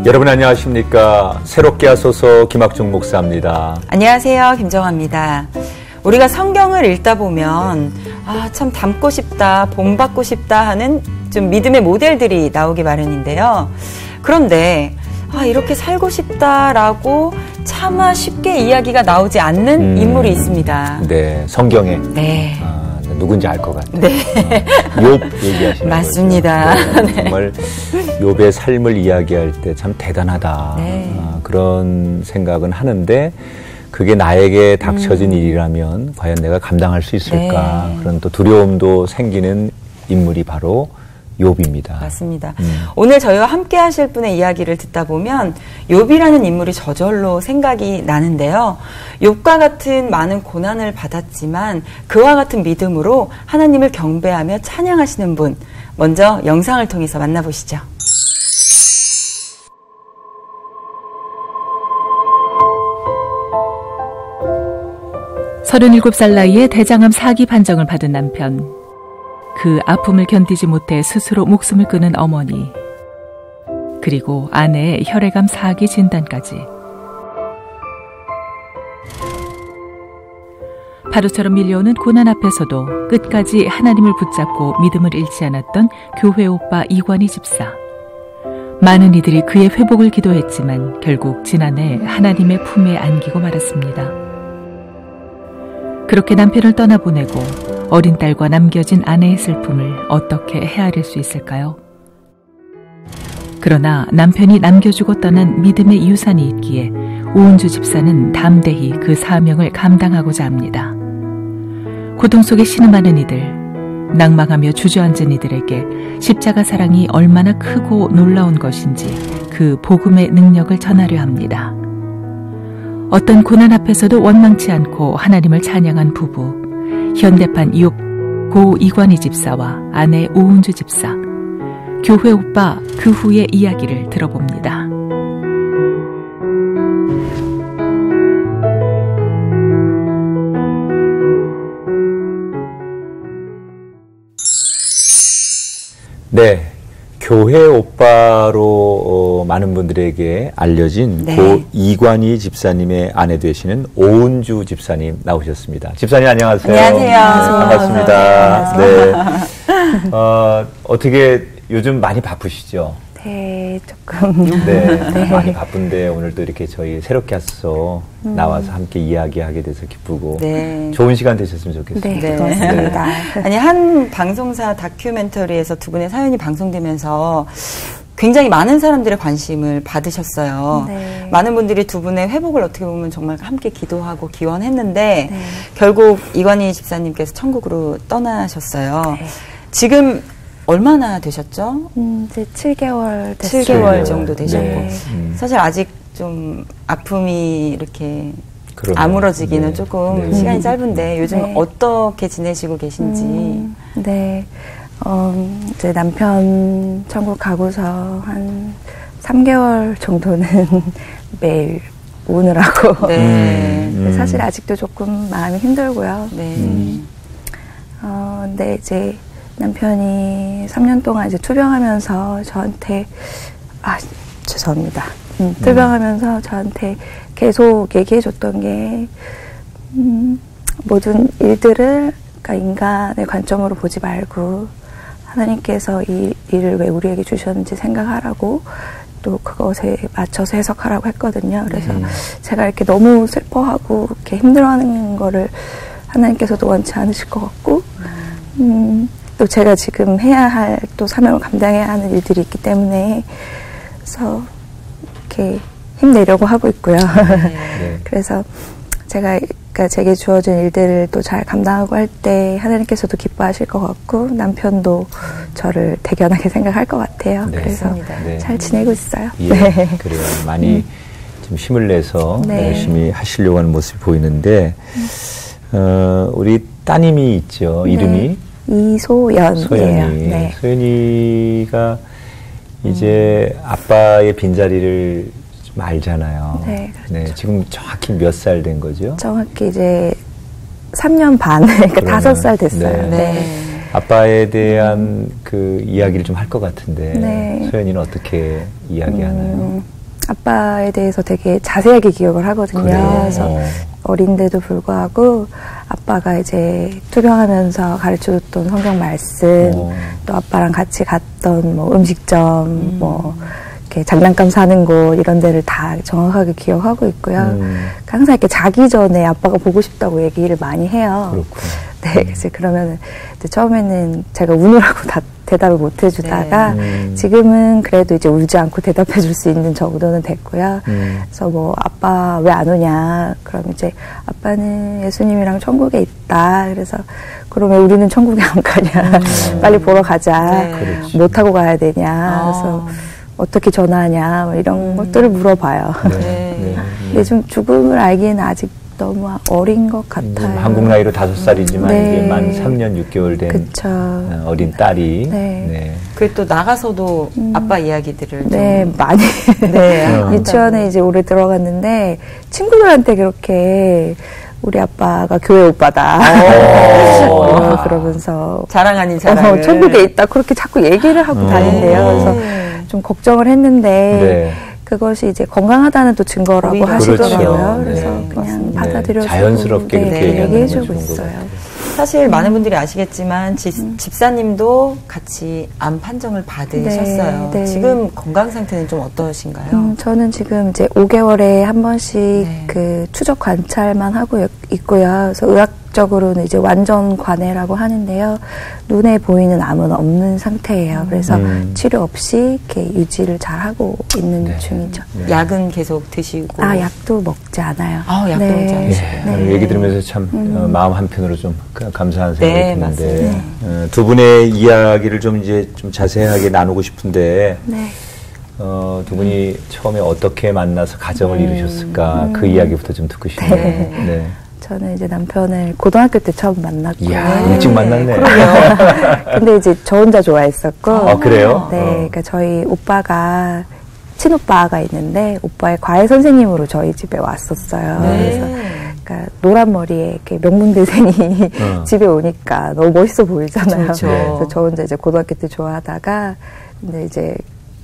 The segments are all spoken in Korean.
여러분 안녕하십니까. 새롭게 하소서 김학중 목사입니다. 안녕하세요. 김정아입니다. 우리가 성경을 읽다 보면 참 닮고 싶다, 본받고 싶다 하는 좀 믿음의 모델들이 나오기 마련인데요. 그런데 이렇게 살고 싶다라고 차마 쉽게 이야기가 나오지 않는 인물이 있습니다. 네, 성경에. 네. 누군지 알 것 같아요. 네. 욥 얘기하시는 맞습니다. 거죠. 네, 정말 욥의 삶을 이야기할 때 참 대단하다. 네. 그런 생각은 하는데 그게 나에게 닥쳐진 일이라면 과연 내가 감당할 수 있을까. 네. 그런 또 두려움도 생기는 인물이 바로 욥입니다. 맞습니다. 오늘 저희와 함께 하실 분의 이야기를 듣다 보면 욥이라는 인물이 저절로 생각이 나는데요. 욥과 같은 많은 고난을 받았지만 그와 같은 믿음으로 하나님을 경배하며 찬양하시는 분, 먼저 영상을 통해서 만나보시죠. 서른일곱 살 나이에 대장암 4기 판정을 받은 남편, 그 아픔을 견디지 못해 스스로 목숨을 끊은 어머니, 그리고 아내의 혈액암 4기 진단까지. 파도처럼 밀려오는 고난 앞에서도 끝까지 하나님을 붙잡고 믿음을 잃지 않았던 교회 오빠 이관희 집사. 많은 이들이 그의 회복을 기도했지만 결국 지난해 하나님의 품에 안기고 말았습니다. 그렇게 남편을 떠나보내고 어린 딸과 남겨진 아내의 슬픔을 어떻게 헤아릴 수 있을까요? 그러나 남편이 남겨주고 떠난 믿음의 유산이 있기에 오은주 집사는 담대히 그 사명을 감당하고자 합니다. 고통 속에 신음하는 이들, 낭망하며 주저앉은 이들에게 십자가 사랑이 얼마나 크고 놀라운 것인지 그 복음의 능력을 전하려 합니다. 어떤 고난 앞에서도 원망치 않고 하나님을 찬양한 부부, 현대판 욥 고 이관희 집사와 아내 오은주 집사, 교회 오빠 그 후의 이야기를 들어봅니다. 네, 교회 오빠로 많은 분들에게 알려진 네. 고 이관희 집사님의 아내 되시는 오은주 집사님 나오셨습니다. 집사님 안녕하세요. 안녕하세요. 반갑습니다. 네. 어떻게 요즘 많이 바쁘시죠? 네, 조금. 네, 많이 바쁜데 오늘 또 이렇게 저희 새롭게 하소서 나와서 함께 이야기하게 돼서 기쁘고 네. 좋은 시간 되셨으면 좋겠습니다. 네, 고맙습니다. 아니, 한 방송사 다큐멘터리에서 두 분의 사연이 방송되면서 굉장히 많은 사람들의 관심을 받으셨어요. 네. 많은 분들이 두 분의 회복을 어떻게 보면 정말 함께 기도하고 기원했는데 네. 결국 이관희 집사님께서 천국으로 떠나셨어요. 네. 지금 얼마나 되셨죠? 이제 7개월 됐어요. 7개월 정도 되셨고. 네. 사실 아직 좀 아픔이 이렇게 그러네요. 아물어지기는 네. 조금 네. 시간이 짧은데 요즘 네. 어떻게 지내시고 계신지. 네. 이제 남편 천국 가고서 한 3개월 정도는 매일 우느라고. 네. 사실 아직도 조금 마음이 힘들고요. 네. 근데 이제 남편이 3년 동안 이제 투병하면서 저한테, 죄송합니다. 투병하면서 저한테 계속 얘기해줬던 게, 모든 일들을, 그러니까 인간의 관점으로 보지 말고, 하나님께서 이 일을 왜 우리에게 주셨는지 생각하라고, 또 그것에 맞춰서 해석하라고 했거든요. 그래서 제가 이렇게 너무 슬퍼하고, 이렇게 힘들어하는 거를 하나님께서도 원치 않으실 것 같고, 또 제가 지금 해야 할 또 사명을 감당해야 하는 일들이 있기 때문에 그래서 이렇게 힘내려고 하고 있고요. 네. 그래서 그러니까 제게 주어진 일들을 또 잘 감당하고 할 때 하나님께서도 기뻐하실 것 같고 남편도 저를 대견하게 생각할 것 같아요. 네. 그래서 네. 잘 지내고 있어요. 예, 네. 그래요. 많이 좀 힘을 내서 네. 열심히 하시려고 하는 모습이 보이는데 우리 따님이 있죠. 이름이 이소연이에요. 소연이. 네. 소연이가 이제 아빠의 빈자리를 좀 알잖아요. 네, 그렇죠. 네, 지금 정확히 몇 살 된 거죠? 정확히 이제 3년 반, 그러니까 그러면, 5살 됐어요. 네. 네. 아빠에 대한 그 이야기를 좀 할 것 같은데 네. 소연이는 어떻게 이야기하나요? 아빠에 대해서 되게 자세하게 기억을 하거든요. 그래요? 그래서 어린데도 불구하고 아빠가 이제 투병하면서 가르쳐줬던 성경 말씀, 또 아빠랑 같이 갔던 뭐 음식점, 뭐 이렇게 장난감 사는 곳 이런 데를 다 정확하게 기억하고 있고요. 항상 이렇게 자기 전에 아빠가 보고 싶다고 얘기를 많이 해요. 그렇구나. 네, 그래서 그러면은 처음에는 제가 우느라고 다 대답을 못 해주다가 지금은 그래도 이제 울지 않고 대답해 줄 수 있는 정도는 됐고요. 그래서 뭐 아빠 왜 안 오냐? 그럼 이제 아빠는 예수님이랑 천국에 있다. 그래서 그럼 왜 우리는 천국에 안 가냐? 빨리 보러 가자. 네. 뭐 타고 가야 되냐? 그래서 어떻게 전화하냐? 뭐 이런 것들을 물어봐요. 네. 근데 좀 죽음을 알기에는 아직 너무 어린 것 같아요. 한국 나이로 5살이지만 네. 이제 만 3년 6개월 된 그쵸. 어린 딸이 네. 그리고 또 나가서도 아빠 이야기들을 네, 좀 많이. 네, 유치원에 이제 올해 들어갔는데 친구들한테 그렇게 우리 아빠가 교회 오빠다. 그러면서 자랑 아닌 자랑을 천국에 있다. 그렇게 자꾸 얘기를 하고 다닌대요. 그래서 좀 걱정을 했는데 네. 그것이 이제 건강하다는 또 증거라고 오히려 하시더라고요. 그렇죠. 그래서 네. 그냥 네. 받아들여주고 자연스럽게 그렇게 얘기하는 게 얘기해주고 좋은 것 있어요. 같아요. 사실 많은 분들이 아시겠지만 집사님도 같이 암 판정을 받으셨어요. 네, 네. 지금 건강 상태는 좀 어떠신가요? 저는 지금 이제 5개월에 한 번씩 네. 그 추적 관찰만 하고 있고요. 그래서 의학적으로는 이제 완전 관해라고 하는데요. 눈에 보이는 암은 없는 상태예요. 그래서 치료 없이 이렇게 유지를 잘 하고 있는 네. 중이죠. 네. 약은 계속 드시고. 약도 먹지 않아요. 약도 먹지 않으시고요. 네. 얘기 들으면서 참 마음 한편으로 좀 감사한 생각이 네, 드는데 두 분의 이야기를 좀 이제 좀 자세하게 나누고 싶은데 네. 두 분이 처음에 어떻게 만나서 가정을 이루셨을까 그 이야기부터 좀 듣고 싶네요. 네. 저는 이제 남편을 고등학교 때 처음 만났고요. 이야, 일찍 만났네. 근데 이제 저 혼자 좋아했었고. 그래요? 네, 그러니까 저희 오빠가 친오빠가 있는데 오빠의 과외 선생님으로 저희 집에 왔었어요. 네. 그래서 그러니까 노란 머리에 이렇게 명문대생이 집에 오니까 너무 멋있어 보이잖아요. 그렇죠. 그래서 저 혼자 이제 고등학교 때 좋아하다가 근데 이제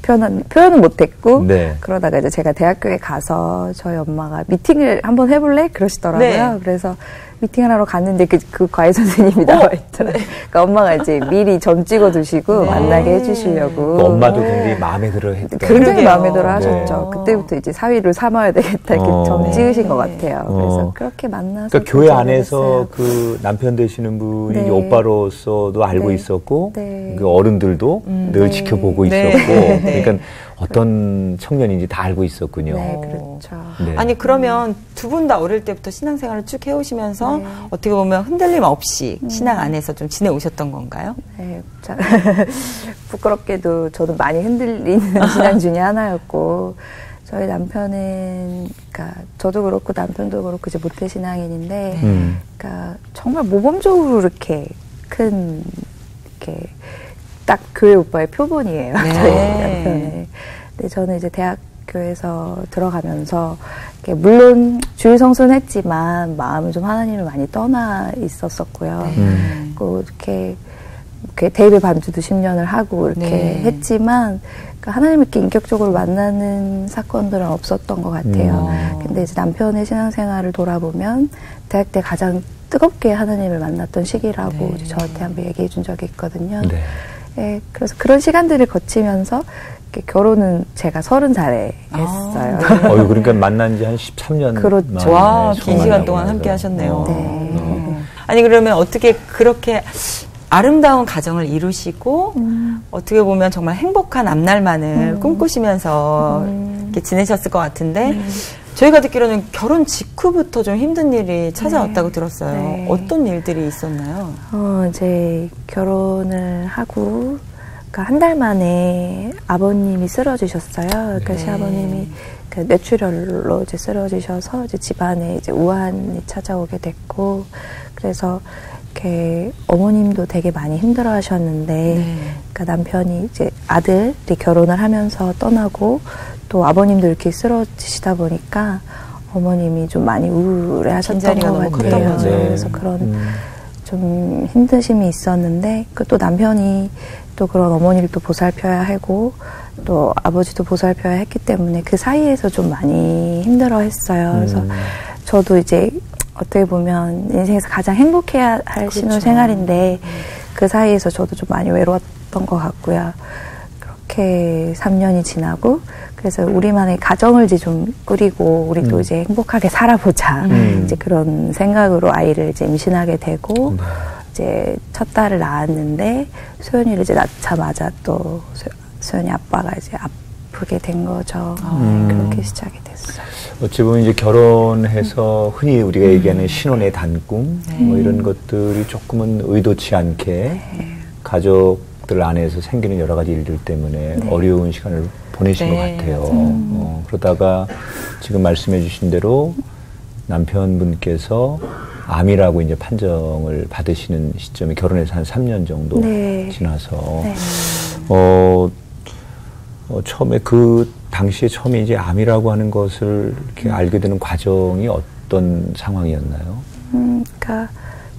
표현은 못했고 네. 그러다가 이제 제가 대학교에 가서 저희 엄마가 미팅을 한번 해볼래? 그러시더라고요. 네. 그래서 미팅을 하러 갔는데 그 과외 선생님이 나와 있더라고요. 그러니까 엄마가 이제 미리 점 찍어두시고 만나게 해주시려고. 엄마도 굉장히 마음에 들어 했던. 굉장히 그러게요. 마음에 들어 하셨죠. 네. 그때부터 이제 사위를 삼아야 되겠다 이렇게 점 찍으신 것 같아요. 그래서 그렇게 만나서. 그러니까 교회 결정을 안에서 했어요. 그 남편 되시는 분이 네. 오빠로서도 알고 네. 있었고 네. 그 어른들도 늘 네. 지켜보고 네. 있었고 네. 그러니까 어떤 청년인지 다 알고 있었군요. 네, 그렇죠. 네. 아니 그러면 두 분 다 어릴 때부터 신앙생활을 쭉 해오시면서 네. 어떻게 보면 흔들림 없이 신앙 안에서 좀 지내오셨던 건가요? 네, 부끄럽게도 저도 많이 흔들리는 신앙 중에 하나였고 저희 남편은 그러니까 저도 그렇고 남편도 그렇고 이제 모태 신앙인인데 그러니까 정말 모범적으로 이렇게 큰 이렇게 딱 교회 오빠의 표본이에요. 네. 저희 남편은. 근데 저는 이제 대학교에서 들어가면서 이렇게 물론 주일 성수는 했지만 마음은 좀 하나님을 많이 떠나 있었었고요. 그리고 이렇게 대입의 반주도 10년을 하고 이렇게 네. 했지만 그러니까 하나님을 이렇게 인격적으로 만나는 사건들은 없었던 것 같아요. 근데 이제 남편의 신앙생활을 돌아보면 대학 때 가장 뜨겁게 하나님을 만났던 시기라고 네. 이제 저한테 한번 얘기해 준 적이 있거든요. 네. 네, 그래서 그런 시간들을 거치면서 이렇게 결혼은 제가 30살에 했어요. 그러니까 만난 지 한 13년. 그렇죠. 와, 긴 시간 동안 함께 하셨네요. 네. 아니 그러면 어떻게 그렇게 아름다운 가정을 이루시고 어떻게 보면 정말 행복한 앞날만을 꿈꾸시면서 이렇게 지내셨을 것 같은데 저희가 듣기로는 결혼 직후부터 좀 힘든 일이 찾아왔다고 들었어요. 네. 어떤 일들이 있었나요? 이제 결혼을 하고 그러니까 한 달 만에 아버님이 쓰러지셨어요. 그러니까 시아버님이 그 뇌출혈로 이제 쓰러지셔서 이제 집안에 이제 우환이 찾아오게 됐고 그래서 이렇게 어머님도 되게 많이 힘들어하셨는데 그러니까 남편이 이제 아들이 결혼을 하면서 떠나고 또 아버님도 이렇게 쓰러지시다 보니까 어머님이 좀 많이 우울해하셨던 빈자리가 것 너무 같아요. 컸던 거죠. 그래서 그런 좀 힘드심이 있었는데 그 또 남편이 또 그런 어머니를 또 보살펴야 하고 또 아버지도 보살펴야 했기 때문에 그 사이에서 좀 많이 힘들어했어요. 그래서 저도 이제 어떻게 보면 인생에서 가장 행복해야 할 그렇죠. 신혼생활인데 그 사이에서 저도 좀 많이 외로웠던 것 같고요. 그렇게 3년이 지나고 그래서 우리만의 가정을 이제 좀 꾸리고 우리도 이제 행복하게 살아보자 이제 그런 생각으로 아이를 이제 임신하게 되고 이제 첫 딸을 낳았는데 소연이를 이제 낳자마자 또 소연이 아빠가 이제 아프게 된 거죠. 그렇게 시작이 됐어요. 어찌 보면 이제 결혼해서 흔히 우리가 얘기하는 신혼의 단꿈 뭐 이런 것들이 조금은 의도치 않게 가족들 안에서 생기는 여러 가지 일들 때문에 어려운 시간을 보내신 것 같아요. 그러다가 지금 말씀해 주신 대로 남편분께서 암이라고 이제 판정을 받으시는 시점이 결혼해서 한 3년 정도 지나서 처음에 그 당시에 처음에 이제 암이라고 하는 것을 이렇게 알게 되는 과정이 어떤 상황이었나요? 그러니까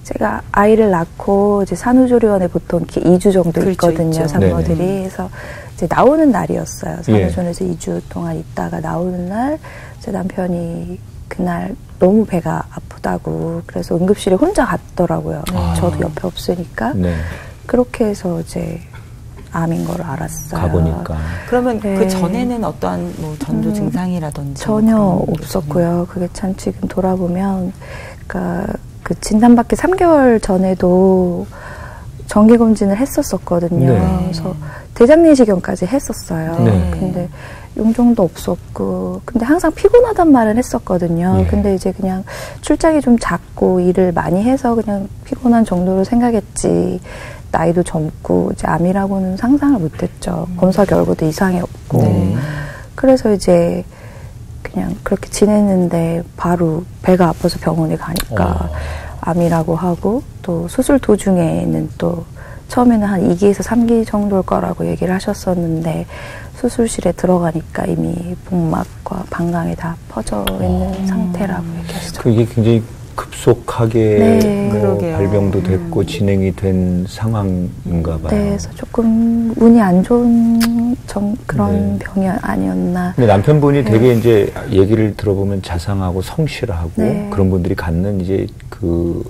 제가 아이를 낳고 이제 산후조리원에 보통 이렇게 2주 정도 있거든요, 산모들이. 그래서 이제 나오는 날이었어요. 산후조리원에서 2주 동안 있다가 나오는 날, 제 남편이 그날 너무 배가 아프다고 그래서 응급실에 혼자 갔더라고요. 저도 옆에 없으니까. 그렇게 해서 이제 암인 걸 알았어요. 가보니까. 그러면 그 전에는 어떠한 뭐 전조 증상이라든지 전혀 없었고요. 그게 참 지금 돌아보면, 그러니까 그 진단받기 3개월 전에도 정기 검진을 했었었거든요. 그래서 대장 내시경까지 했었어요. 근데 용종도 없었고, 근데 항상 피곤하단 말은 했었거든요. 근데 이제 그냥 출장이 좀 작고 일을 많이 해서 그냥 피곤한 정도로 생각했지. 나이도 젊고 이제 암이라고는 상상을 못했죠. 검사 결과도 이상이 없고. 그래서 이제 그냥 그렇게 지냈는데 바로 배가 아파서 병원에 가니까 암이라고 하고 또 수술 도중에는 또 처음에는 한 2기에서 3기 정도일 거라고 얘기를 하셨었는데 수술실에 들어가니까 이미 복막과 방광이 다 퍼져 있는 상태라고 얘기했어요. 그게 굉장히 급속하게 뭐 발병도 됐고 진행이 된 상황인가 봐요. 네, 그래서 조금 운이 안 좋은 그런 병이 아니었나. 근데 남편분이 되게 이제 얘기를 들어보면 자상하고 성실하고 그런 분들이 갖는 이제 그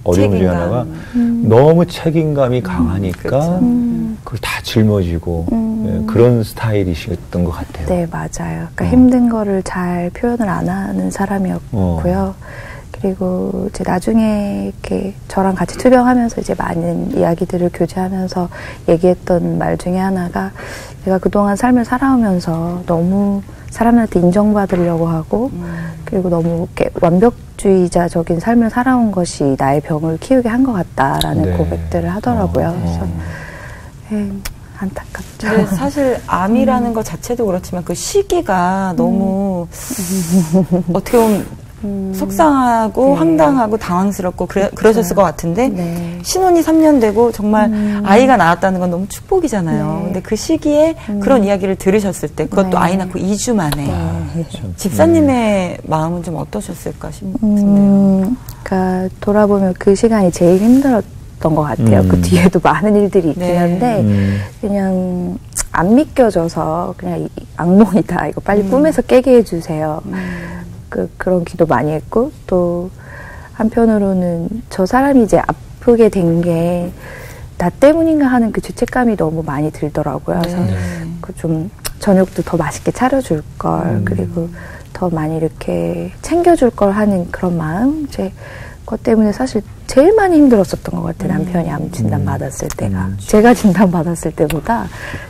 어려움 중에 하나가 너무 책임감이 강하니까 그걸 다 짊어지고 그런 스타일이셨던 것 같아요. 네, 맞아요. 그러니까 힘든 거를 잘 표현을 안 하는 사람이었고요. 그리고 이제 나중에 이렇게 저랑 같이 투병하면서 이제 많은 이야기들을 교제하면서 얘기했던 말 중에 하나가 내가 그동안 삶을 살아오면서 너무 사람한테 인정받으려고 하고 그리고 너무 이렇게 완벽주의자적인 삶을 살아온 것이 나의 병을 키우게 한 것 같다라는 고백들을 하더라고요. 그래서 안타깝죠. 근데 사실 암이라는 것 자체도 그렇지만 그 시기가 너무 어떻게 보면 속상하고 황당하고 당황스럽고 그러셨을 것 같은데 신혼이 3년 되고 정말 아이가 나왔다는 건 너무 축복이잖아요. 근데 그 시기에 그런 이야기를 들으셨을 때 그것도 아이 낳고 2주 만에 집사님의 마음은 좀 어떠셨을까 싶은데요. 그러니까 돌아보면 그 시간이 제일 힘들었던 것 같아요. 그 뒤에도 많은 일들이 있긴 한데 그냥 안 믿겨져서 그냥 악몽이다. 이거 빨리 꿈에서 깨게 해주세요. 그런 기도 많이 했고, 또, 한편으로는 저 사람이 이제 아프게 된 게, 나 때문인가 하는 그 죄책감이 너무 많이 들더라고요. 그래서 그 좀, 저녁도 더 맛있게 차려줄 걸, 그리고 더 많이 이렇게 챙겨줄 걸 하는 그런 마음? 그것 때문에 사실 제일 많이 힘들었었던 것 같아요. 남편이 암 진단 받았을 때가. 제가 진단 받았을 때보다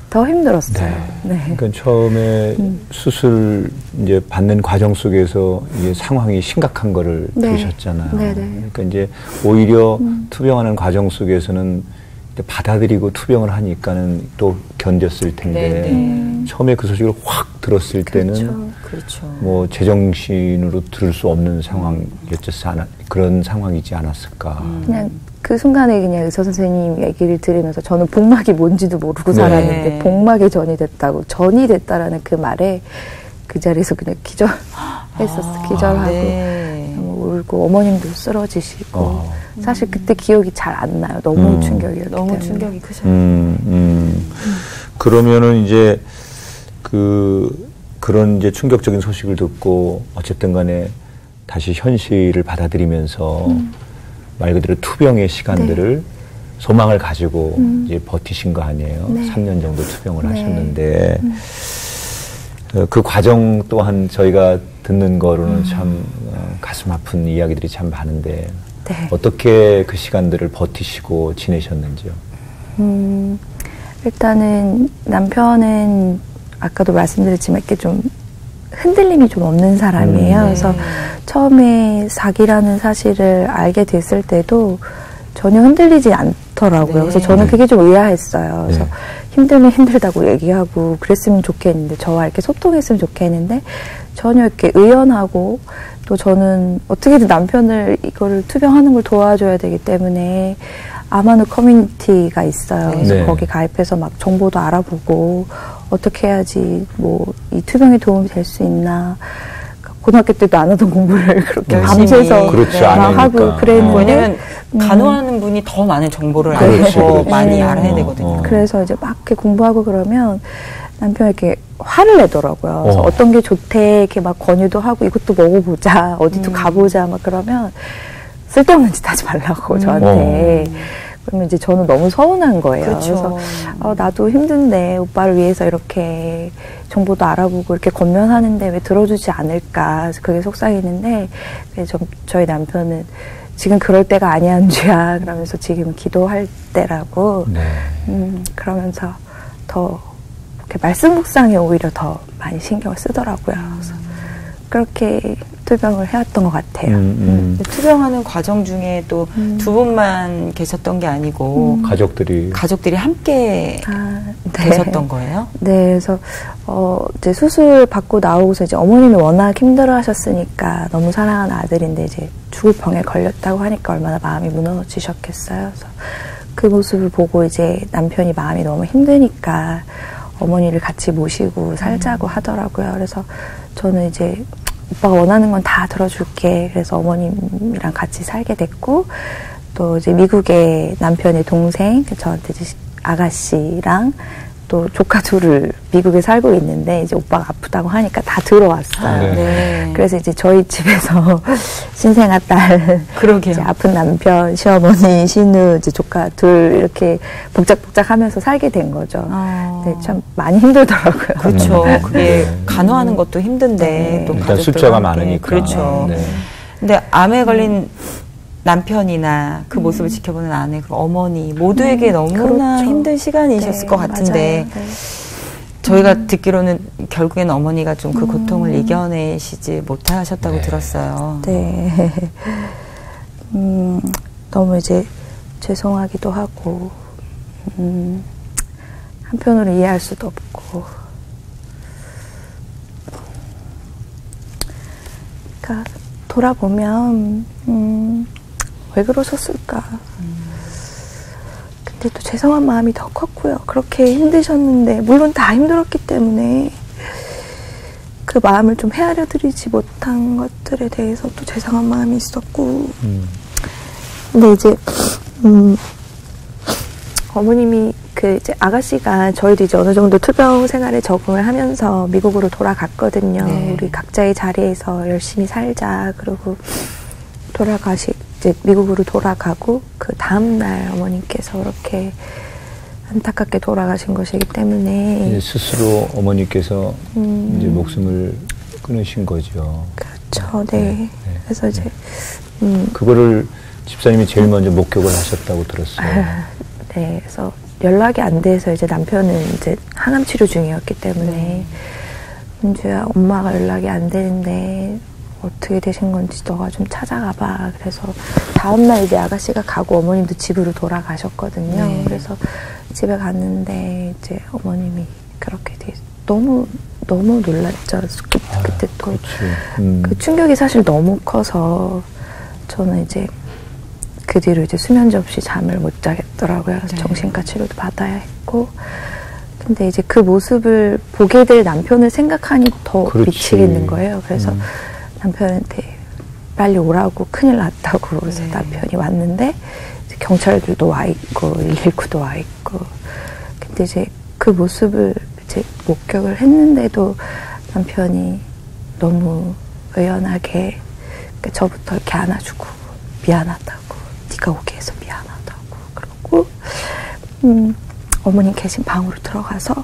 더 힘들었어요. 그러니까 처음에 수술 이제 받는 과정 속에서 이제 상황이 심각한 거를 들으셨잖아요. 그러니까 이제 오히려 투병하는 과정 속에서는 받아들이고 투병을 하니까는 또 견뎠을 텐데 처음에 그 소식을 확 들었을 때는 뭐 제정신으로 들을 수 없는 그런 상황이지 않았을까. 그냥 그 순간에 그냥 의사 선생님 얘기를 들으면서 저는 복막이 뭔지도 모르고 살았는데 복막에 전이 됐다라는 그 말에 그 자리에서 그냥 기절했었어. 기절하고 울고 어머님도 쓰러지시고 사실 그때 기억이 잘 안 나요. 너무 충격이었기 너무 때문에. 충격이 크셨네요. 그러면은 이제 그런 이제 충격적인 소식을 듣고 어쨌든 간에 다시 현실을 받아들이면서 말 그대로 투병의 시간들을 소망을 가지고 이제 버티신 거 아니에요? 네. 3년 정도 투병을 하셨는데 그 과정 또한 저희가 듣는 거로는 참 가슴 아픈 이야기들이 참 많은데 네. 어떻게 그 시간들을 버티시고 지내셨는지요? 일단은 남편은 아까도 말씀드렸지만 이렇게 좀 흔들림이 좀 없는 사람이에요. 그래서 처음에 사기라는 사실을 알게 됐을 때도 전혀 흔들리지 않더라고요. 네. 그래서 저는 그게 좀 의아했어요. 그래서 네. 힘들면 힘들다고 얘기하고 그랬으면 좋겠는데, 저와 이렇게 소통했으면 좋겠는데 전혀 이렇게 의연하고, 또 저는 어떻게든 남편을 이거를 투병하는 걸 도와줘야 되기 때문에 아마누 커뮤니티가 있어요. 그래서 네. 거기 가입해서 막 정보도 알아보고 어떻게 해야지 뭐 이 투병에 도움이 될 수 있나. 고등학교 때도 안 하던 공부를 그렇게 열심히. 밤새서 그렇죠, 막 안 하고 하니까. 그랬는데, 왜냐면 간호하는 분이 더 많은 정보를 그렇지, 알고 그렇지. 많이 알아야 되거든요. 그래서 이제 막 이렇게 공부하고 그러면 남편이 이렇게 화를 내더라고요. 그래서 어떤 게 좋대 이렇게 막 권유도 하고, 이것도 먹어보자, 어디도 가보자 막 그러면 쓸데없는 짓 하지 말라고 저한테. 그러면 이제 저는 너무 서운한 거예요. 그렇죠. 그래서 나도 힘든데 오빠를 위해서 이렇게 정보도 알아보고 이렇게 권면하는데 왜 들어주지 않을까. 그래서 그게 속상했는데, 그래서 저희 남편은 지금 그럴 때가 아니야, 안주야. 그러면서 지금은 기도할 때라고. 네. 그러면서 더 이렇게 말씀 묵상에 오히려 더 많이 신경을 쓰더라고요. 그래서 그렇게 투병을 해왔던 것 같아요. 투병하는 과정 중에 또 두 분만 계셨던 게 아니고 가족들이 함께 네. 계셨던 거예요? 네, 그래서 이제 수술 받고 나오고서 이제 어머님이 워낙 힘들어하셨으니까, 너무 사랑하는 아들인데 이제 죽을 병에 걸렸다고 하니까 얼마나 마음이 무너지셨겠어요. 그래서 그 모습을 보고 이제 남편이 마음이 너무 힘드니까 어머니를 같이 모시고 살자고 하더라고요. 그래서 저는 이제 오빠가 원하는 건 다 들어줄게. 그래서 어머님이랑 같이 살게 됐고, 또 이제 미국의 남편의 동생, 저한테 이제 아가씨랑 또 조카 둘을 미국에 살고 있는데, 이제 오빠가 아프다고 하니까 다 들어왔어요. 네. 그래서 이제 저희 집에서 신생아 딸, 그러게요. 이제 아픈 남편, 시어머니, 신우, 이제 조카 둘 이렇게 복작복작 하면서 살게 된 거죠. 네, 참 많이 힘들더라고요. 그렇죠. 그게 간호하는 것도 힘든데 또 일단 가족들과 숫자가 함께. 많으니까. 그렇죠. 네. 근데 암에 걸린 남편이나 그 모습을 지켜보는 아내, 그리고 어머니 모두에게 너무나 그렇죠. 힘든 시간이셨을 네, 것 같은데, 맞아요. 네. 저희가 듣기로는 결국에는 어머니가 좀 그 고통을 이겨내시지 못하셨다고 들었어요. 네. 너무 이제 죄송하기도 하고, 한편으로 이해할 수도 없고. 그러니까 돌아보면 왜 그러셨을까. 근데 또 죄송한 마음이 더 컸고요. 그렇게 힘드셨는데, 물론 다 힘들었기 때문에 그 마음을 좀 헤아려 드리지 못한 것들에 대해서 또 죄송한 마음이 있었고. 근데 이제 어머님이 이제 아가씨가, 저희도 이제 어느 정도 투병 생활에 적응을 하면서 미국으로 돌아갔거든요. 네. 우리 각자의 자리에서 열심히 살자. 그러고 이제 미국으로 돌아가고, 그 다음날 어머님께서 그렇게 안타깝게 돌아가신 것이기 때문에. 이제 스스로 어머니께서 이제 목숨을 끊으신 거죠. 그렇죠. 네. 그래서 이제 그거를 집사님이 제일 먼저 목격을 하셨다고 들었어요. 네. 그래서 연락이 안 돼서 이제 남편은 이제 항암 치료 중이었기 때문에, 은주야, 엄마가 연락이 안 되는데 어떻게 되신 건지 너가 좀 찾아가봐. 그래서 다음날 이제 아가씨가 가고 어머님도 집으로 돌아가셨거든요. 네. 그래서 집에 갔는데 이제 어머님이 그렇게 너무 놀랐죠. 그때 또 그 충격이 사실 너무 커서 저는 이제 그 뒤로 이제 수면제 없이 잠을 못 자겠더라고요. 그래서 정신과 치료도 받아야 했고. 근데 이제 그 모습을 보게 될 남편을 생각하니 더 미치겠는 거예요. 그래서 남편한테 빨리 오라고 큰일 났다고 그래서 남편이 왔는데 이제 경찰들도 와 있고 119도 와 있고 근데 이제 그 모습을 이제 목격을 했는데도 남편이 너무 의연하게 그러니까 저부터 이렇게 안아주고 미안하다고 네가 오게 해서 미안하다고 그러고 어머님 계신 방으로 들어가서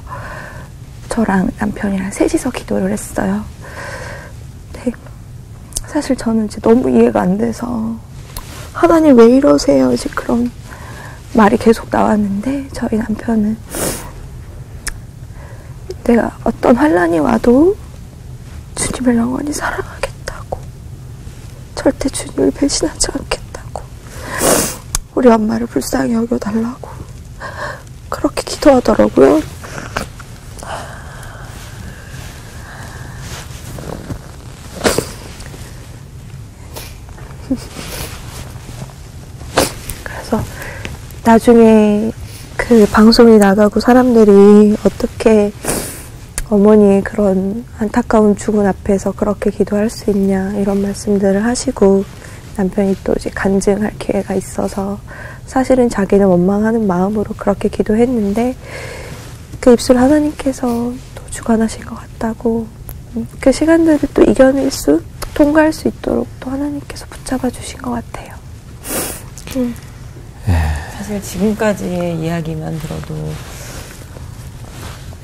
저랑 남편이랑 셋이서 기도를 했어요. 근데 사실 저는 이제 너무 이해가 안 돼서 하나님 왜 이러세요? 이제 그런 말이 계속 나왔는데 저희 남편은 내가 어떤 환난이 와도 주님을 영원히 사랑하겠다고 절대 주님을 배신하지 않겠다고 우리 엄마를 불쌍히 여겨달라고 그렇게 기도하더라고요. 그래서 나중에 그 방송이 나가고 사람들이 어떻게 어머니의 그런 안타까운 죽음 앞에서 그렇게 기도할 수 있냐 이런 말씀들을 하시고 남편이 또 이제 간증할 기회가 있어서 사실은 자기는 원망하는 마음으로 그렇게 기도했는데 그 입술 하나님께서 또 주관하신 것 같다고 그 시간들을 또 이겨낼 수 통과할 수 있도록 또 하나님께서 붙잡아 주신 것 같아요. 사실 지금까지의 이야기만 들어도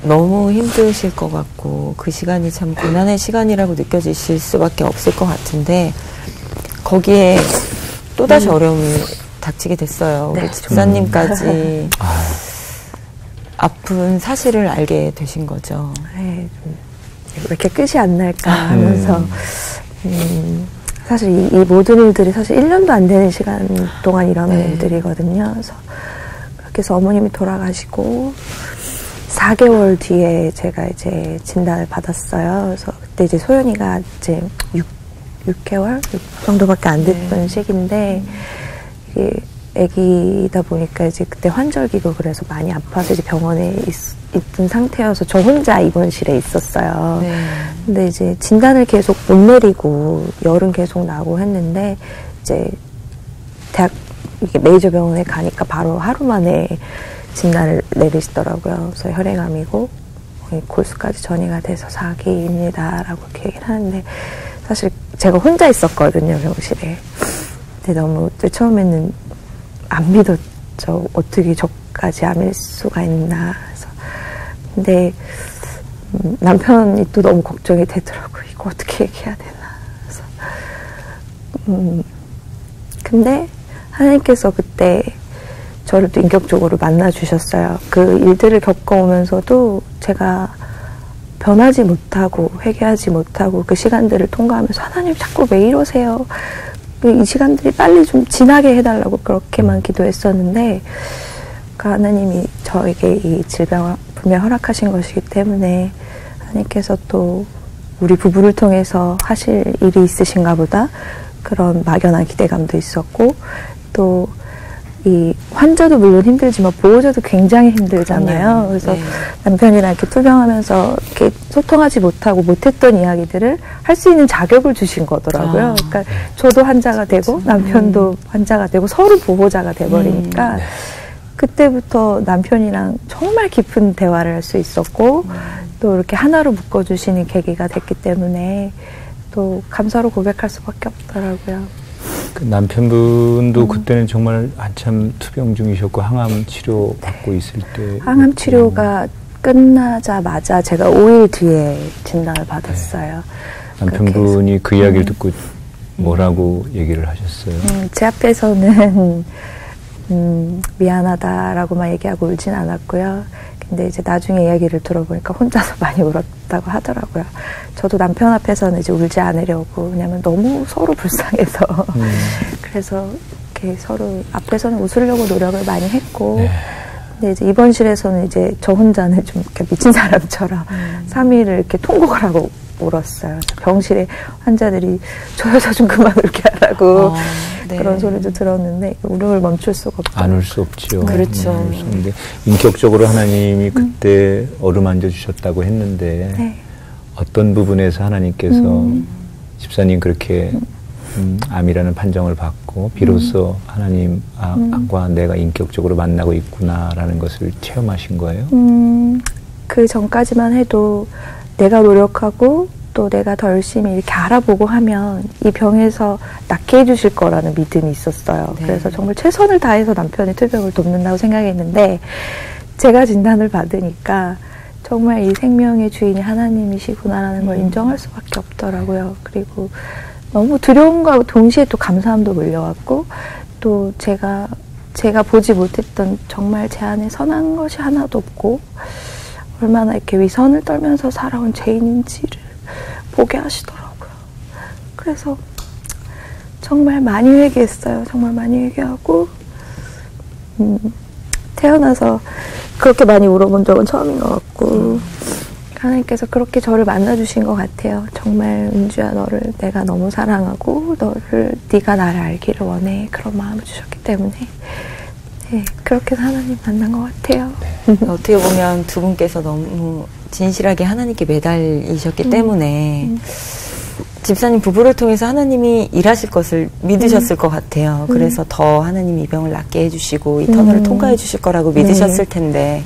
너무 힘드실 것 같고 그 시간이 참 고난의 시간이라고 느껴지실 수밖에 없을 것 같은데 거기에 또다시 어려움이 닥치게 됐어요. 우리 집사님까지 아픈 사실을 알게 되신 거죠. 네, 왜 이렇게 끝이 안 날까 하면서 사실 이 모든 일들이 사실 1년도 안 되는 시간 동안 일어난 일들이거든요. 그래서 그렇게 해서 어머님이 돌아가시고 4개월 뒤에 제가 이제 진단을 받았어요. 그래서 그때 이제 소연이가 이제 6개월 정도밖에 안 됐던 시기인데 이게 아기다 보니까 이제 그때 환절기고 그래서 많이 아파서 이제 병원에 있던 상태여서 저 혼자 입원실에 있었어요. 근데 이제 진단을 계속 못 내리고 열은 계속 나고 했는데 이제 대학 이게 메이저 병원에 가니까 바로 하루 만에 진단을 내리시더라고요. 그래서 혈액암이고 골수까지 전이가 돼서 4기입니다 라고 이렇게 얘기를 하는데 사실 제가 혼자 있었거든요, 병실에. 근데 너무 처음에는 안 믿었죠. 어떻게 저까지 암일 수가 있나. 그래서 근데 남편이 또 너무 걱정이 되더라고요. 이거 어떻게 얘기해야 되나. 그래서 근데 하나님께서 그때 저를 또 인격적으로 만나주셨어요. 그 일들을 겪어오면서도 제가 변하지 못하고 회개하지 못하고 그 시간들을 통과하면서 하나님 자꾸 왜 이러세요? 이 시간들이 빨리 좀 지나게 해달라고 그렇게만 기도했었는데 그 하나님이 저에게 이 질병을 분명 허락하신 것이기 때문에 하나님께서 또 우리 부부를 통해서 하실 일이 있으신가 보다 그런 막연한 기대감도 있었고 또 이 환자도 물론 힘들지만 보호자도 굉장히 힘들잖아요. 그래서 남편이랑 이렇게 투병하면서 이렇게 소통하지 못하고 못했던 이야기들을 할 수 있는 자격을 주신 거더라고요. 그러니까 저도 환자가 되고 남편도 환자가 되고 서로 보호자가 돼버리니까 그때부터 남편이랑 정말 깊은 대화를 할 수 있었고 또 이렇게 하나로 묶어주시는 계기가 됐기 때문에 또 감사로 고백할 수밖에 없더라고요. 그 남편분도 그때는 정말 한참 투병 중이셨고 항암 치료 받고 있을 때 항암 치료가 끝나자마자 제가 5일 뒤에 진단을 받았어요. 남편분이 그 이야기를 듣고 뭐라고 얘기를 하셨어요? 제 앞에서는 미안하다라고만 얘기하고 울진 않았고요. 근데 이제 나중에 이야기를 들어보니까 혼자서 많이 울었다고 하더라고요. 저도 남편 앞에서는 이제 울지 않으려고, 왜냐면 너무 서로 불쌍해서. 그래서 이렇게 서로 앞에서는 웃으려고 노력을 많이 했고, 근데 이제 입원실에서는 이제 저 혼자는 좀 이렇게 미친 사람처럼 3일을 이렇게 통곡을 하고 울었어요. 병실에 환자들이 저 여자 좀 그만 울게 하라고 그런 소리도 들었는데 울음을 멈출 수가 없죠. 안 울 수 없죠. 그렇죠. 근데 인격적으로 하나님이 그때 어루만져 주셨다고 했는데 어떤 부분에서 하나님께서 집사님 그렇게 암이라는 판정을 받고 비로소 하나님과 내가 인격적으로 만나고 있구나라는 것을 체험하신 거예요? 그 전까지만 해도 내가 노력하고 또 내가 더 열심히 이렇게 알아보고 하면 이 병에서 낫게 해주실 거라는 믿음이 있었어요. 네. 그래서 정말 최선을 다해서 남편의 투병을 돕는다고 생각했는데 제가 진단을 받으니까 정말 이 생명의 주인이 하나님이시구나라는 걸 인정할 수밖에 없더라고요. 그리고 너무 두려움과 동시에 또 감사함도 몰려왔고 또 제가 보지 못했던 정말 제 안에 선한 것이 하나도 없고 얼마나 이렇게 위선을 떨면서 살아온 죄인인지를 보게 하시더라고요. 그래서 정말 많이 회개했어요. 정말 많이 회개하고 태어나서 그렇게 많이 울어본 적은 처음인 것 같고 하나님께서 그렇게 저를 만나주신 것 같아요. 정말 은주야 너를 내가 너무 사랑하고 네가 나를 알기를 원해 그런 마음을 주셨기 때문에 네, 그렇게 해서 하나님 만난 것 같아요. 어떻게 보면 두 분께서 너무 진실하게 하나님께 매달리셨기 때문에 집사님 부부를 통해서 하나님이 일하실 것을 믿으셨을 것 같아요. 그래서 더 하나님이 이 병을 낫게 해주시고 이 터널을 통과해 주실 거라고 믿으셨을 텐데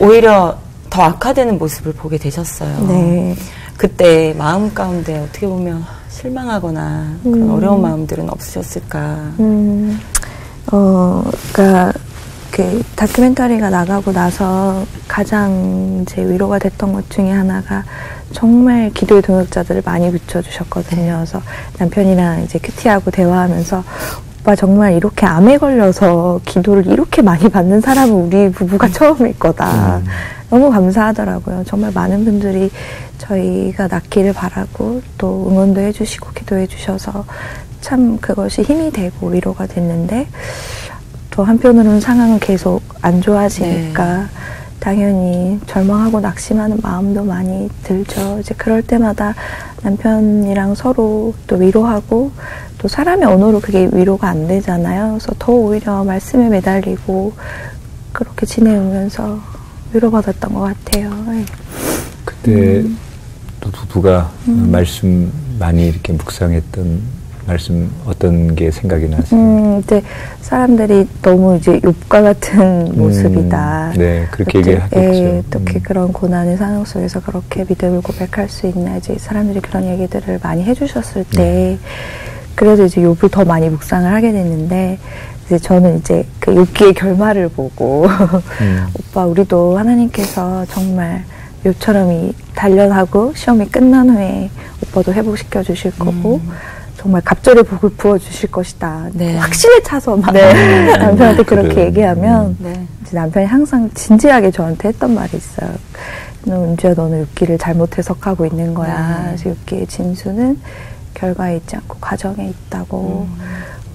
오히려 더 악화되는 모습을 보게 되셨어요. 네. 그때 마음 가운데 어떻게 보면 실망하거나 그런 어려운 마음들은 없으셨을까? 그러니까 그 다큐멘터리가 나가고 나서 가장 제 위로가 됐던 것 중에 하나가 정말 기도의 동역자들을 많이 붙여주셨거든요. 그래서 남편이랑 이제 큐티하고 대화하면서 오빠 정말 이렇게 암에 걸려서 기도를 이렇게 많이 받는 사람은 우리 부부가 처음일 거다. 너무 감사하더라고요. 정말 많은 분들이 저희가 낫기를 바라고 또 응원도 해주시고 기도해 주셔서 참 그것이 힘이 되고 위로가 됐는데 또 한편으로는 상황은 계속 안 좋아지니까 당연히 절망하고 낙심하는 마음도 많이 들죠. 이제 그럴 때마다 남편이랑 서로 또 위로하고 또 사람의 언어로 그게 위로가 안 되잖아요. 그래서 더 오히려 말씀에 매달리고 그렇게 지내오면서 위로받았던 것 같아요. 네. 그때 또 부부가 말씀 많이 이렇게 묵상했던 말씀 어떤 게 생각이 나세요? 이제 사람들이 너무 이제 욥과 같은 모습이다. 네, 그렇게 얘기하겠죠. 어떻게 그런 고난의 상황 속에서 그렇게 믿음을 고백할 수 있나. 이제 사람들이 그런 얘기들을 많이 해주셨을 때, 그래도 이제 욥을 더 많이 묵상을 하게 됐는데, 이제 저는 이제 그 욥기의 결말을 보고, 오빠, 우리도 하나님께서 정말 욥처럼 이 단련하고 시험이 끝난 후에 오빠도 회복시켜 주실 거고, 정말 갑절의 복을 부어주실 것이다. 네. 확신에 차서 막 남편한테 그렇게 얘기하면 이제 남편이 항상 진지하게 저한테 했던 말이 있어요. 은주야 너는 욥기를 잘못 해석하고 있는 거야. 그래서 욥기의 진수는 결과에 있지 않고 과정에 있다고.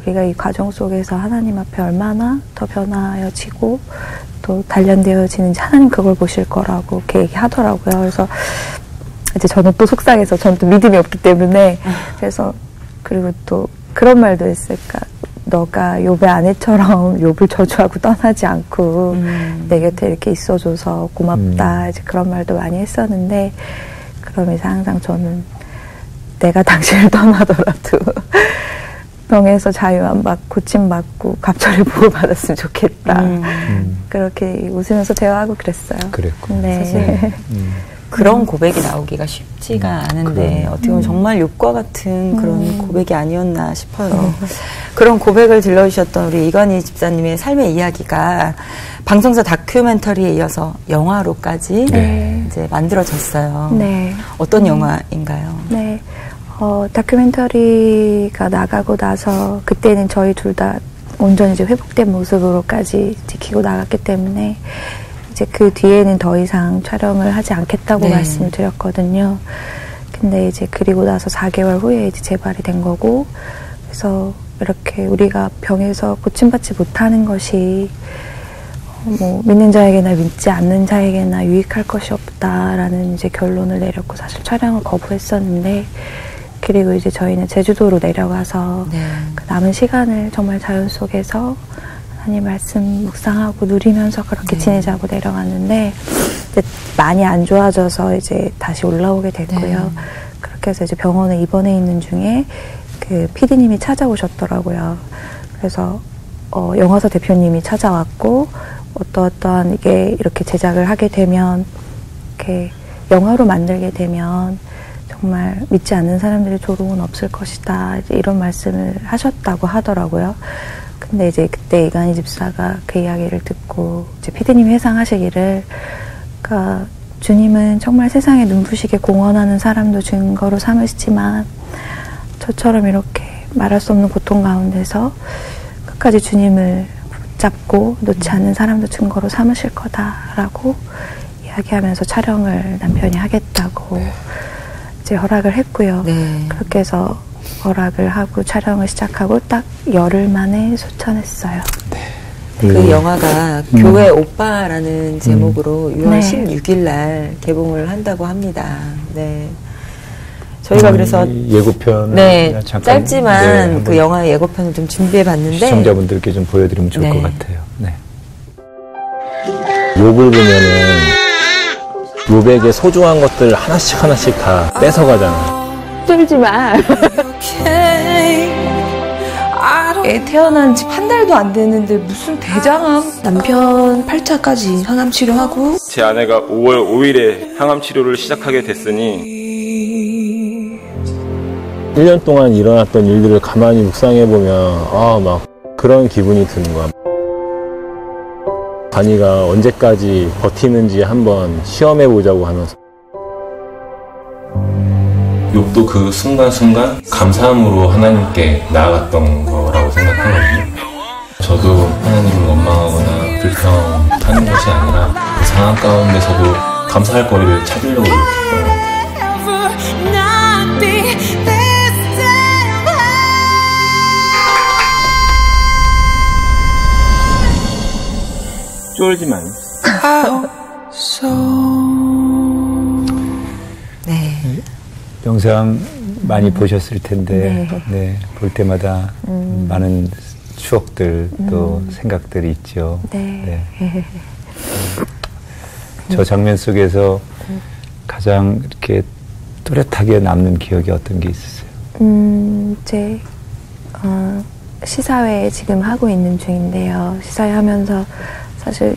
우리가 이 과정 속에서 하나님 앞에 얼마나 더 변화하여지고 또 단련되어지는지 하나님 그걸 보실 거라고 이렇게 얘기하더라고요. 그래서 이제 저는 또 속상해서 저는 또 믿음이 없기 때문에 그래서 그리고 또 그런 말도 했을까. 너가 욥의 아내처럼 욥을 저주하고 떠나지 않고 내 곁에 이렇게 있어줘서 고맙다. 이제 그런 말도 많이 했었는데 그러면서 항상 저는 내가 당신을 떠나더라도 병에서 자유함 받고 고침받고 갑절의 복을 받았으면 좋겠다. 그렇게 웃으면서 대화하고 그랬어요. 그랬고. 네. 사실 그런 고백이 나오기가 쉽지가 않은데 어떻게 보면 정말 욥과 같은 그런 고백이 아니었나 싶어요. 그런 고백을 들려주셨던 우리 이건희 집사님의 삶의 이야기가 방송사 다큐멘터리에 이어서 영화로까지 이제 만들어졌어요. 네. 어떤 영화인가요? 네. 다큐멘터리가 나가고 나서 그때는 저희 둘 다 온전히 이제 회복된 모습으로까지 지키고 나갔기 때문에 이제 그 뒤에는 더 이상 촬영을 하지 않겠다고 말씀을 드렸거든요. 근데 이제 그리고 나서 4개월 후에 이제 재발이 된 거고, 그래서 이렇게 우리가 병에서 고침받지 못하는 것이 뭐 믿는 자에게나 믿지 않는 자에게나 유익할 것이 없다라는 이제 결론을 내렸고 사실 촬영을 거부했었는데, 그리고 이제 저희는 제주도로 내려가서 그 남은 시간을 정말 자연 속에서 하나님 말씀 묵상하고 누리면서 그렇게 지내자고 내려갔는데 이제 많이 안 좋아져서 이제 다시 올라오게 됐고요. 그렇게 해서 이제 병원에 입원해 있는 중에 그 PD님이 찾아오셨더라고요. 그래서 영화사 대표님이 찾아왔고 어떠한 이게 이렇게 제작을 하게 되면 이렇게 영화로 만들게 되면 정말 믿지 않는 사람들의 조롱은 없을 것이다. 이제 이런 말씀을 하셨다고 하더라고요. 근데 이제 그때 이간희 집사가 그 이야기를 듣고 이제 PD님이 회상하시기를, 그러니까 주님은 정말 세상에 눈부시게 공헌하는 사람도 증거로 삼으시지만 저처럼 이렇게 말할 수 없는 고통 가운데서 끝까지 주님을 붙잡고 놓지 않는 사람도 증거로 삼으실 거다라고 이야기하면서 촬영을 남편이 하겠다고 이제 허락을 했고요. 네. 그렇게 해서 허락을 하고 촬영을 시작하고 딱 열흘 만에 소천했어요. 네. 그 영화가 교회 오빠라는 제목으로 6월 16일 날 개봉을 한다고 합니다. 네. 저희가 그래서 예고편 짧지만 그 영화의 예고편을 좀 준비해 봤는데 시청자분들께 좀 보여드리면 좋을 것 같아요. 네. 욥을 보면은 욥에게 소중한 것들 하나씩 다 뺏어가잖아. 쫄지 마. 애 태어난 지 한 달도 안 됐는데 무슨 대장암? 남편 8차까지 항암 치료하고 제 아내가 5월 5일에 항암 치료를 시작하게 됐으니 1년 동안 일어났던 일들을 가만히 묵상해보면 막 그런 기분이 드는 거야. 간이가 언제까지 버티는지 한번 시험해보자고 하면서 욥도 그 순간순간 감사함으로 하나님께 나아갔던 거라고 생각하거든요. 저도 하나님을 원망하거나 불평하는 것이 아니라 그 상황 가운데서도 감사할 거리를 찾으려고 노력했던 것 같아요. 쫄지만 네. 영상 많이 보셨을 텐데 볼 때마다 많은 추억들 또 생각들이 있죠. 네. 저 장면 속에서 가장 이렇게 또렷하게 남는 기억이 어떤 게 있으세요? 제 시사회 지금 하고 있는 중인데요. 시사회 하면서 사실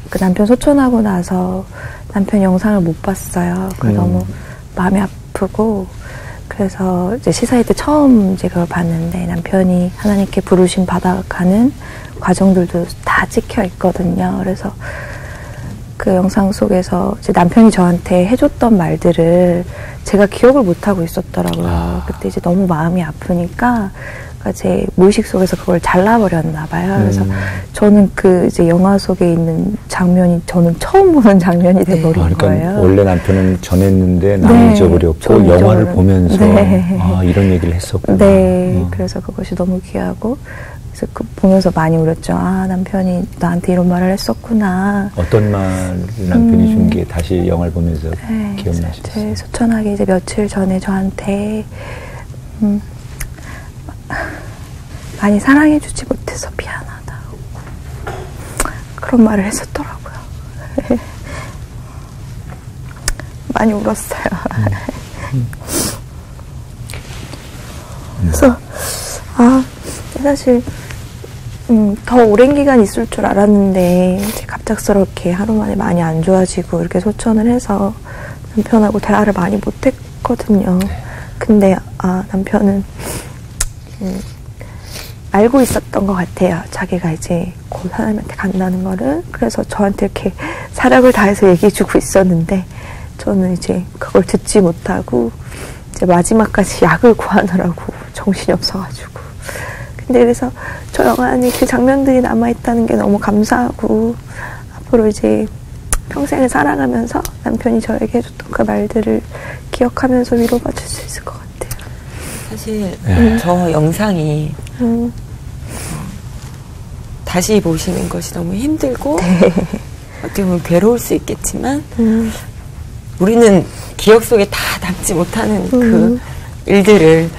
그 남편 소천하고 나서 남편 영상을 못 봤어요. 그래서 너무 마음이 아프고, 그래서 이제 시사회 때 처음 이제 그걸 봤는데 남편이 하나님께 부르심 받아가는 과정들도 다 찍혀 있거든요. 그래서 그 영상 속에서 이제 남편이 저한테 해줬던 말들을 제가 기억을 못 하고 있었더라고요. 그때 이제 너무 마음이 아프니까 제 무의식 속에서 그걸 잘라버렸나 봐요. 그래서 저는 그 이제 영화 속에 있는 장면이 저는 처음 보는 장면이 돼버린 그러니까 거예요. 원래 남편은 전했는데 나는 잊어버렸고 영화를 보면서 이런 얘기를 했었구나. 그래서 그것이 너무 귀하고 그래서 그 보면서 많이 울었죠. 남편이 나한테 이런 말을 했었구나. 어떤 말을 남편이 준 게 다시 영화를 보면서 기억나셨어요? 소천하게 이제 며칠 전에 저한테 많이 사랑해주지 못해서 미안하다. 그런 말을 했었더라고요. 많이 울었어요. 그래서 사실 더 오랜 기간 있을 줄 알았는데 갑작스럽게 하루 만에 많이 안 좋아지고 이렇게 소천을 해서 남편하고 대화를 많이 못했거든요. 근데 남편은 알고 있었던 것 같아요. 자기가 이제 곧 하나님한테 간다는 거를. 그래서 저한테 이렇게 사력을 다해서 얘기해주고 있었는데 저는 이제 그걸 듣지 못하고 이제 마지막까지 약을 구하느라고 정신이 없어가지고. 근데 그래서 저 영화 안에 그 장면들이 남아있다는 게 너무 감사하고 앞으로 이제 평생을 살아가면서 남편이 저에게 해줬던 그 말들을 기억하면서 위로받을 수 있을 것 같아요. 사실 저 영상이 다시 보시는 것이 너무 힘들고 어떻게 보면 괴로울 수 있겠지만 우리는 기억 속에 다 담지 못하는 그 일들을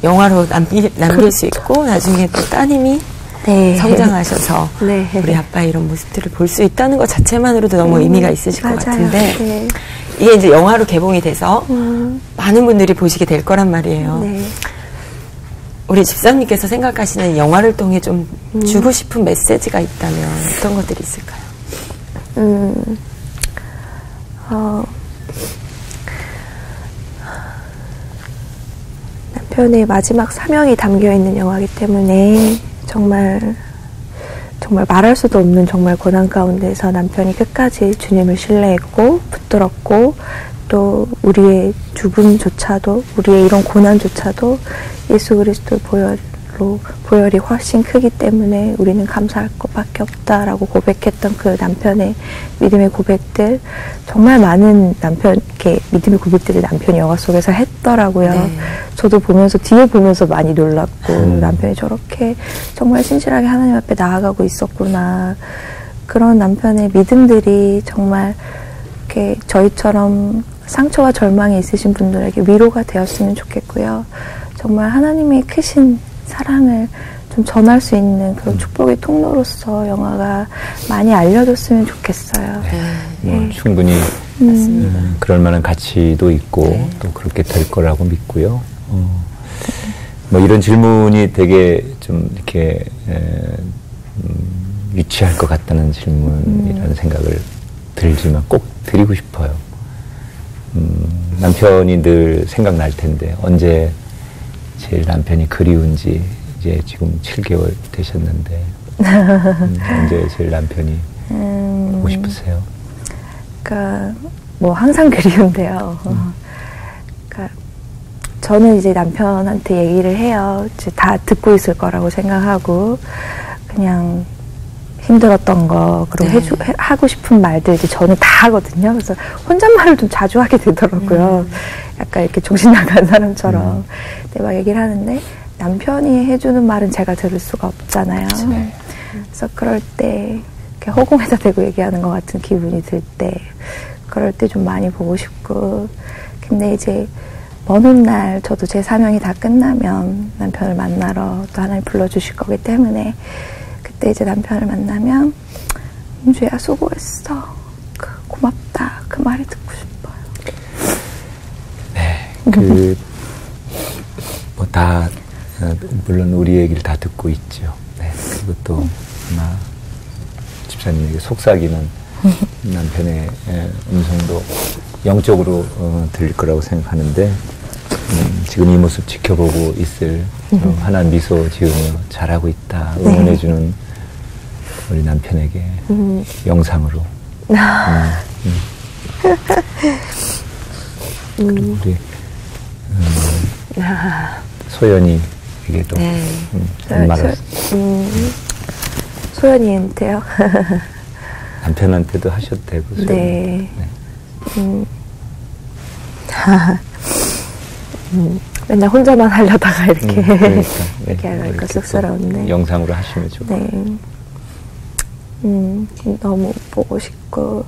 영화로 남길 수 있고 나중에 또 따님이 성장하셔서 우리 아빠의 이런 모습들을 볼 수 있다는 것 자체만으로도 너무 의미가 있으실 것 같은데 이게 이제 영화로 개봉이 돼서 많은 분들이 보시게 될 거란 말이에요. 우리 집사님께서 생각하시는 영화를 통해 좀 주고 싶은 메시지가 있다면 어떤 것들이 있을까요? 남편의 마지막 사명이 담겨있는 영화이기 때문에 정말 말할 수도 없는 정말 고난 가운데서 남편이 끝까지 주님을 신뢰했고 붙들었고 또 우리의 죽음조차도 우리의 이런 고난조차도 예수 그리스도의 보혈이 훨씬 크기 때문에 우리는 감사할 것밖에 없다라고 고백했던 그 남편의 믿음의 고백들 정말 많은 남편께 믿음의 고백들을 남편이 영화 속에서 했더라고요. 네. 저도 뒤에 보면서 많이 놀랐고 남편이 저렇게 정말 신실하게 하나님 앞에 나아가고 있었구나. 그런 남편의 믿음들이 정말 이렇게 저희처럼 상처와 절망이 있으신 분들에게 위로가 되었으면 좋겠고요. 정말 하나님의 크신 사랑을 좀 전할 수 있는 그런 축복의 통로로서 영화가 많이 알려졌으면 좋겠어요. 네. 충분히 그럴 만한 가치도 있고 또 그렇게 될 거라고 믿고요. 뭐 이런 질문이 되게 좀 이렇게 유치할 것 같다는 질문이라는 생각을 들지만 꼭 드리고 싶어요. 남편이 늘 생각날 텐데 언제 제일 남편이 그리운지 이제 지금 7개월 되셨는데 언제 제일 남편이 보고 싶으세요? 그러니까 뭐 항상 그리운데요. 그러니까 저는 이제 남편한테 얘기를 해요. 이제 다 듣고 있을 거라고 생각하고 그냥 힘들었던 거 그리고 하고 싶은 말들 이제 저는 다 하거든요. 그래서 혼잣말을 좀 자주 하게 되더라고요. 약간 이렇게 정신 나간 사람처럼. 근데 막 얘기를 하는데 남편이 해주는 말은 제가 들을 수가 없잖아요. 그래서 그럴 때 이렇게 허공에다 대고 얘기하는 것 같은 기분이 들 때 그럴 때 좀 많이 보고 싶고. 근데 이제 먼 훗날 저도 제 사명이 다 끝나면 남편을 만나러 또 하나님 불러주실 거기 때문에 그때 이제 남편을 만나면 은주야 수고했어. 고맙다. 그 말이 듣고 싶어요. 네. 뭐 다 물론 우리 얘기를 다 듣고 있죠. 네. 그리고 또 아마 집사님에게 속삭이는 남편의 음성도 영적으로 들릴 거라고 생각하는데 지금 이 모습 지켜보고 있을 환한 미소 지으며 잘하고 있다 응원해주는 우리 남편에게 영상으로 그리고 우리 소연이에게도 말을 소연이한테요? 남편한테도 하셔도 되고 네. 맨날 혼자만 하려다가 이렇게 이렇게 하니까 쑥스러운데 영상으로 하시면 좋고 너무 보고 싶고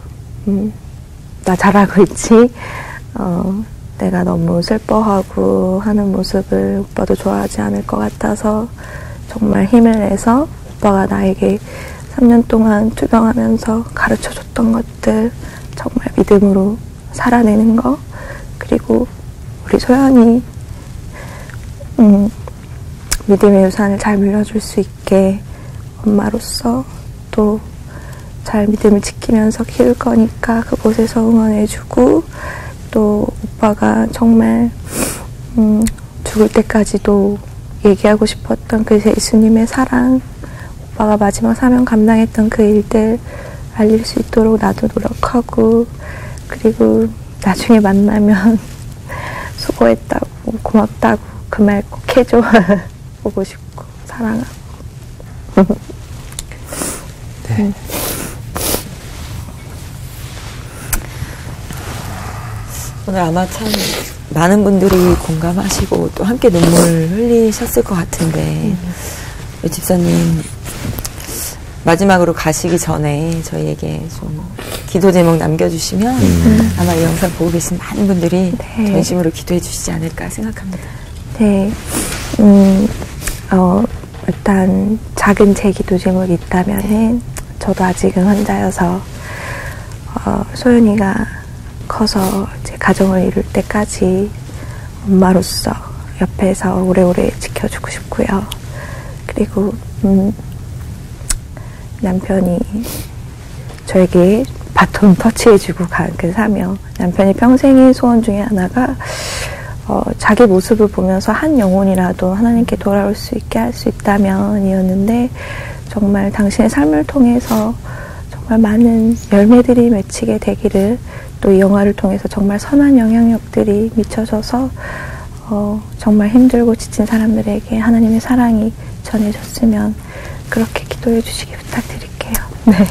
나 잘하고 있지? 내가 너무 슬퍼하고 하는 모습을 오빠도 좋아하지 않을 것 같아서 정말 힘을 내서 오빠가 나에게 3년 동안 투병하면서 가르쳐줬던 것들 정말 믿음으로 살아내는 거 그리고 우리 소연이 믿음의 유산을 잘 물려줄 수 있게 엄마로서 또 잘 믿음을 지키면서 키울 거니까 그곳에서 응원해주고 또 오빠가 정말 죽을 때까지도 얘기하고 싶었던 그 예수님의 사랑 오빠가 마지막 사명 감당했던 그 일들 알릴 수 있도록 나도 노력하고 그리고 나중에 만나면 수고했다고 고맙다고 그 말 꼭 해줘 보고 싶고 사랑하고 네. 오늘 아마 참 많은 분들이 공감하시고 또 함께 눈물 흘리셨을 것 같은데 집사님 마지막으로 가시기 전에 저희에게 좀 기도 제목 남겨주시면 아마 이 영상 보고 계신 많은 분들이 전심으로 기도해 주시지 않을까 생각합니다. 네. 일단 작은 제 기도 제목이 있다면은 저도 아직은 환자여서 소연이가 커서 이제 가정을 이룰 때까지 엄마로서 옆에서 오래오래 지켜주고 싶고요. 그리고 남편이 저에게 바톤 터치해주고 간 그 사명. 남편이 평생의 소원 중에 하나가 자기 모습을 보면서 한 영혼이라도 하나님께 돌아올 수 있게 할 수 있다면 이었는데, 정말 당신의 삶을 통해서 정말 많은 열매들이 맺히게 되기를, 또 이 영화를 통해서 정말 선한 영향력들이 미쳐져서 정말 힘들고 지친 사람들에게 하나님의 사랑이 전해졌으면 그렇게 기도해 주시기 부탁드릴게요. 네.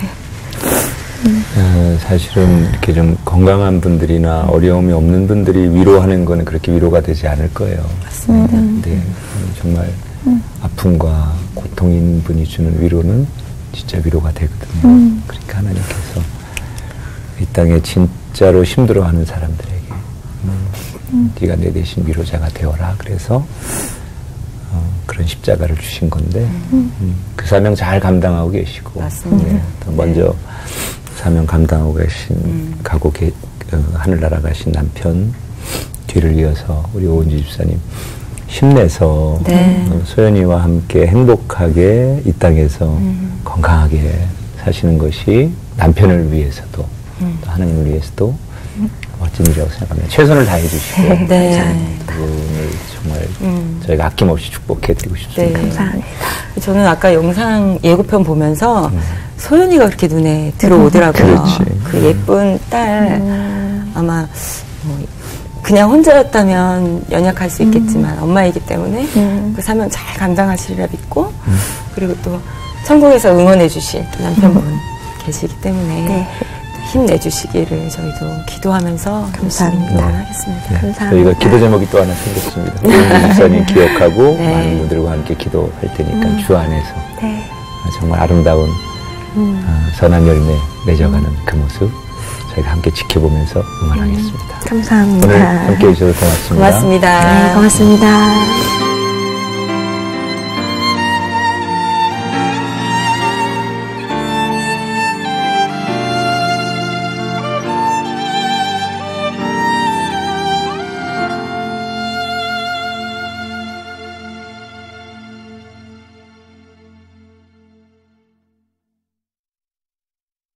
사실은 이렇게 좀 건강한 분들이나 어려움이 없는 분들이 위로하는 거는 그렇게 위로가 되지 않을 거예요. 맞습니다. 네, 정말 아픔과 고통 있는 분이 주는 위로는 진짜 위로가 되거든요. 그러니까 하나님께서 이 땅에 진짜로 힘들어하는 사람들에게 네가 내 대신 위로자가 되어라. 그래서 그런 십자가를 주신 건데 그 사명 잘 감당하고 계시고, 맞습니다. 네, 또 먼저 사명 감당하고 계신 하늘나라 가신 남편 뒤를 이어서 우리 오은주 집사님 힘내서 네. 소연이와 함께 행복하게 이 땅에서 건강하게 사시는 것이 남편을 위해서도 또 하나님을 위해서도 멋진 일이라고 생각합니다. 최선을 다해 주시고 네. 그분을 정말 저희가 아낌없이 축복해드리고 싶습니다. 네. 감사합니다. 저는 아까 영상 예고편 보면서 소연이가 그렇게 눈에 들어오더라고요. 그렇지. 그 예쁜 딸, 아마 그냥 혼자였다면 연약할 수 있겠지만 엄마이기 때문에 그 사명 잘 감당하시리라 믿고, 그리고 또 천국에서 응원해 주실 남편분 계시기 때문에 네. 힘내주시기를 저희도 기도하면서 감사합니다. 응원하겠습니다. 네. 감사합니다. 저희가 기도 제목이 또 하나 생겼습니다. 오은주 집사님 기억하고 네. 많은 분들과 함께 기도할 테니까 주 안에서 네. 정말 아름다운 선한 열매 맺어가는 그 모습 저희가 함께 지켜보면서 응원하겠습니다. 감사합니다. 오늘 함께 해주셔서 고맙습니다. 고맙습니다. 네, 고맙습니다.